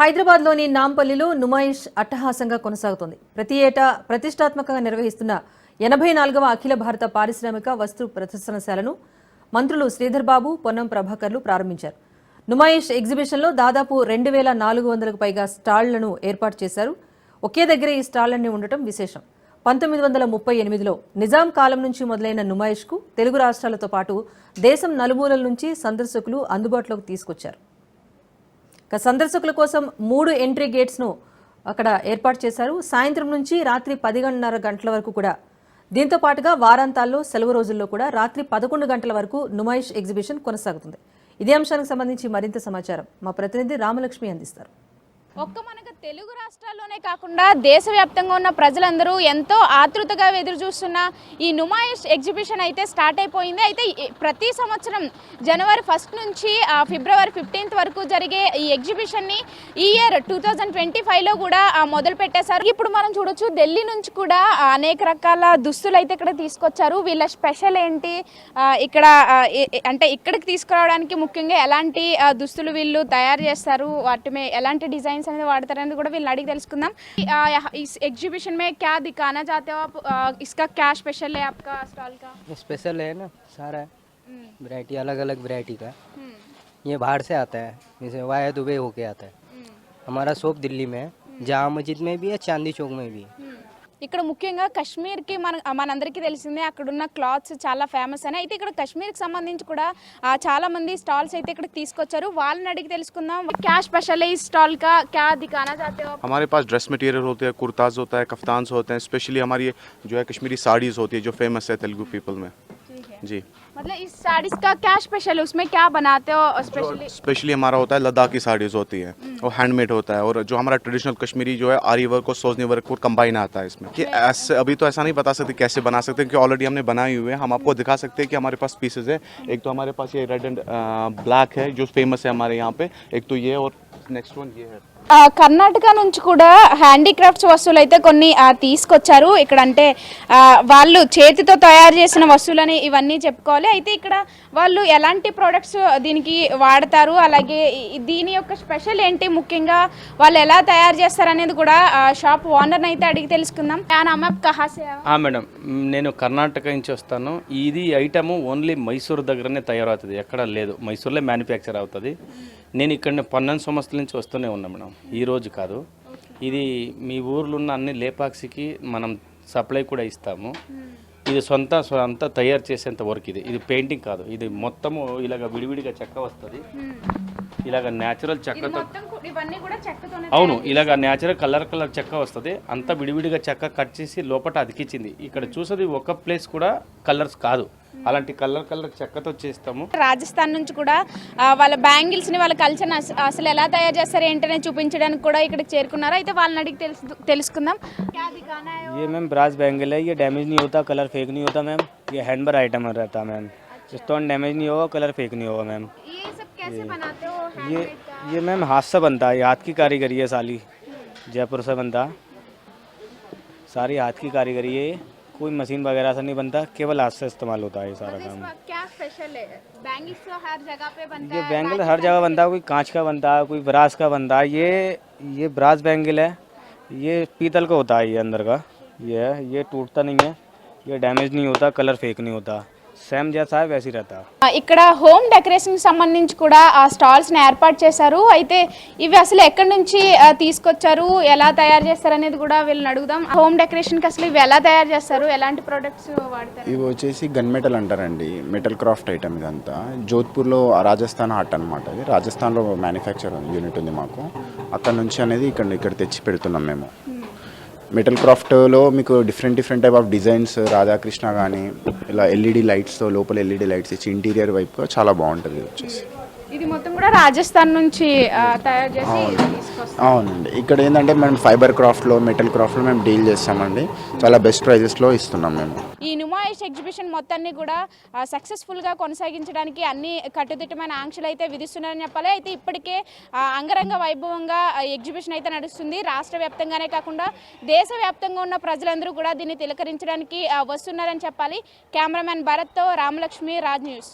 హైదరాబాద్లోని నాంపల్లిలో నుమాయిష్ అట్టహాసంగా కొనసాగుతోంది. ప్రతి ఏటా ప్రతిష్టాత్మకంగా నిర్వహిస్తున్న 84వ అఖిల భారత పారిశ్రామిక వస్తు ప్రదర్శనశాలను మంత్రులు శ్రీధర్ బాబు, పొన్నం ప్రభాకర్లు ప్రారంభించారు. నుమాయిష్ ఎగ్జిబిషన్లో దాదాపు 2400కు పైగా స్టాళ్లను ఏర్పాటు చేశారు. ఒకే దగ్గర ఈ స్టాళ్లన్నీ ఉండటం విశేషం. 1938లో నిజాం కాలం నుంచి మొదలైన నుమాయిష్కు తెలుగు రాష్ట్రాలతో పాటు దేశం నలుమూలల నుంచి సందర్శకులు అందుబాటులోకి తీసుకొచ్చారు. సందర్శకుల కోసం 3 ఎంట్రీ గేట్స్ను అక్కడ ఏర్పాటు చేశారు. సాయంత్రం నుంచి రాత్రి 10:30 గంటల వరకు కూడా, దీంతో పాటుగా వారాంతాల్లో సెలవు రోజుల్లో కూడా రాత్రి 11 గంటల వరకు నుమాయిష్ ఎగ్జిబిషన్ కొనసాగుతుంది. ఇదే అంశానికి సంబంధించి మరింత సమాచారం మా ప్రతినిధి రామలక్ష్మి అందిస్తారు. ఒక్క మనకు తెలుగు రాష్ట్రాల్లోనే కాకుండా దేశవ్యాప్తంగా ఉన్న ప్రజలందరూ ఎంతో ఆతృతగా ఎదురు చూస్తున్న ఈ నుమాయిష్ ఎగ్జిబిషన్ అయితే స్టార్ట్ అయిపోయింది. అయితే ప్రతి సంవత్సరం జనవరి 1 నుంచి ఫిబ్రవరి 15 వరకు జరిగే ఈ ఎగ్జిబిషన్ని ఈ ఇయర్ 2025లో కూడా మొదలు పెట్టేశారు. ఇప్పుడు మనం చూడొచ్చు, ఢిల్లీ నుంచి కూడా అనేక రకాల దుస్తులు అయితే ఇక్కడ తీసుకొచ్చారు. వీళ్ళ స్పెషల్ ఏంటి, ఇక్కడ అంటే ఇక్కడికి తీసుకురావడానికి ముఖ్యంగా ఎలాంటి దుస్తులు వీళ్ళు తయారు చేస్తారు, వాటి ఎలాంటి డిజైన్స్ అనేది వాడతారని కూడా వీళ్ళని అడిగి తెలుసుకుందాం. इस एग्जीबिशन में क्या दिखाना चाहते हो आप, इसका क्या स्पेशल है आपका स्टॉल का? स्पेशल है ना, सारा वैरायटी, अलग अलग वैरायटी का। ये बाहर से आता है, जैसे वाया दुबई होके आता है। हमारा शॉप दिल्ली में है, जामा मस्जिद में भी है, चांदी चौक में भी है। ఇక్కడ ముఖ్యంగా కశ్మీర్కి మనందరికీ తెలిసిందే, అక్కడున్న క్లాత్స్ చాలా ఫేమస్ అని. అయితే ఇక్కడ కశ్మీర్కి సంబంధించి కూడా చాలా మంది స్టాల్స్ అయితే ఇక్కడ తీసుకొచ్చారు. వాళ్ళని అడిగి తెలుసుకుందాం. क्या स्पेशल है इस स्टॉल का, क्या दिखाना चाहते हो आप? हमारे पास ड्रेस मटेरियल होते हैं, कुर्ताज होता है, कफ्तान्स होते हैं। स्पेशली हमारी जो है कश्मीरी साड़ीज़ होती है जो फेमस है तेलुगु पीपल में। जी, मतलब इस साड़ीज का क्या स्पेशल है, उसमें क्या बनाते हो स्पेशली हमारा होता है लद्दाखी साड़ीज़ होती है, वो हैंडमेड होता है। और जो हमारा ट्रेडिशनल कश्मीरी जो है आरी वर्क और सोजनी वर्क को कंबाइन आता है इसमें। कि ऐसे अभी तो ऐसा नहीं बता सकते कैसे बना सकते हैं, क्योंकि ऑलरेडी हमने बनाई हुई है। हम आपको दिखा सकते हैं कि हमारे पास पीसेज है। एक तो हमारे पास ये रेड एंड ब्लैक है जो फेमस है हमारे यहाँ पे, एक तो ये, और नेक्स्ट वन ये है। కర్ణాటక నుంచి కూడా హ్యాండీక్రాఫ్ట్స్ వస్తువులు అయితే కొన్ని తీసుకొచ్చారు ఇక్కడ. అంటే వాళ్ళు చేతితో తయారు చేసిన వస్తువులని ఇవన్నీ చెప్పుకోవాలి. అయితే ఇక్కడ వాళ్ళు ఎలాంటి ప్రోడక్ట్స్ దీనికి వాడతారు, అలాగే దీని యొక్క స్పెషల్ ఏంటి, ముఖ్యంగా వాళ్ళు ఎలా తయారు చేస్తారు అనేది కూడా షాప్ ఓనర్ని అయితే అడిగి తెలుసుకుందాం. మేడం, నేను కర్ణాటక నుంచి వస్తాను. ఇది ఐటమ్ ఓన్లీ మైసూర్ దగ్గరనే తయారవుతుంది, ఎక్కడ లేదు. మైసూర్లో మ్యానుఫ్యాక్చర్ అవుతుంది. నేను ఇక్కడ 12 సంవత్సరాల నుంచి వస్తూనే ఉన్నా మేడం, ఈ రోజు కాదు. ఇది మీ ఊర్లో ఉన్న అన్ని లేపాక్స్కి మనం సప్లై కూడా ఇస్తాము. ఇది సొంత తయారు చేసేంత వర్క్ ఇది. ఇది పెయింటింగ్ కాదు, ఇది మొత్తము ఇలాగ విడివిడిగా చెక్క వస్తుంది. ఇలాగ న్యాచురల్ చెక్కతో, అవును, ఇలాగ న్యాచురల్ కలర్ చెక్క వస్తుంది. అంతా విడివిడిగా చెక్క కట్ చేసి లోపల అతికించింది. ఇక్కడ చూసేది ఒక ప్లేస్ కూడా కలర్స్ కాదు, అలాంటి కలర్ చెక్కతో చేస్తాము. రాజస్థాన్ నుంచి కూడా వాళ్ళ బ్యాంగిల్స్ ని, వాళ్ళ కల్చర్ అసలు ఎలా తయారు చేస్తారు ఏంటనే చూపించడానికి కూడా ఇక్కడికి చేరుకున్నారు. అయితే వాళ్ళని అడిగి తెలుసుకుందాం. ये मैम ब्रास बैंगल है, ये डैमेज नहीं होता, कलर फेक नहीं होता मैम। ये हैंडबर आइटम रहता मैम, स्टोन डैमेज नहीं होगा, कलर फेक नहीं होगा मैम। ये सब कैसे बनाते हो? ये मैम हाथ से बनता है, हाथ की कारीगरी है साली, जयपुर से बनता, सारी हाथ की कारीगरी है, कोई मशीन वगैरह से नहीं बनता, केवल हाथ से इस्तेमाल होता है ये सारा काम। क्या स्पेशल है? बैंगल्स तो हर जगह पे बनता ये बैंगल हर जगह बनता है, कोई कांच का बनता है, कोई ब्रास का बनता है। ये ब्रास बैंगल है, ये पीतल का होता है, ये अंदर का ये टूटता नहीं है, ये डैमेज नहीं होता, कलर फेक नहीं होता, సేమ్ జైసా వైసీ रहता। ఇక్కడ హోమ్ డెకరేషన్ కి సంబంధించి కూడా ఆ స్టాల్స్ ని ఏర్పాటు చేశారు. అయితే ఇవి అసలు ఎక్కడి నుంచి తీసుకొచ్చారు, ఎలా తయారు చేస్తారు అనేది కూడా వీళ్ళని అడుగుదాం. హోమ్ డెకరేషన్ కి అసలు ఇవి ఎలా తయారు చేస్తారు, ఎలాంటి ప్రొడక్ట్స్ వాడతారు? ఇవి వచ్చేసి గన్ మెటల్ అంటారండి, మెటల్ క్రాఫ్ట్ ఐటమ్. ఇదంతా జోధ్పూర్లో రాజస్థాన్ హాట్ అనమాట. ఇది రాజస్థాన్లో మ్యానుఫ్యాక్చర్ యూనిట్ ఉంది మాకు. అక్కడ నుంచి అనేది ఇక్కడ తెచ్చి పెడుతున్నాం మేము. మెటల్ క్రాఫ్ట్లో మీకు different type of designs, Radhakrishna కానీ ఇలా ఎల్ఈడి లైట్స్తో, లోపల ఎల్ఈడి లైట్స్ ఇచ్చి ఇంటీరియర్ వైపుగా చాలా బాగుంటుంది. ఇది వచ్చేసి ఇది మొత్తం కూడా రాజస్థాన్ నుంచి తయారు చేసి తీసుకొస్తాం. అవునండి. ఇక్కడ ఏంటంటే మేము ఫైబర్ క్రాఫ్ట్లో, మెటల్ క్రాఫ్ట్లో మేము డీల్ చేస్తామండి. చాలా బెస్ట్ ప్రైజెస్లో ఇస్తున్నాం మేము. ఈ నుమాయిష్ ఎగ్జిబిషన్ మొత్తాన్ని కూడా సక్సెస్ఫుల్గా కొనసాగించడానికి అన్ని కట్టుదిట్టమైన ఆంక్షలు అయితే విధిస్తున్నారని చెప్పాలి. అయితే ఇప్పటికే అంగరంగ వైభవంగా ఎగ్జిబిషన్ అయితే నడుస్తుంది. రాష్ట్ర వ్యాప్తంగానే కాకుండా దేశవ్యాప్తంగా ఉన్న ప్రజలందరూ కూడా దీన్ని తిలకరించడానికి వస్తున్నారని చెప్పాలి. కెమెరామెన్ భరత్తో రామలక్ష్మి, రాజ్ న్యూస్.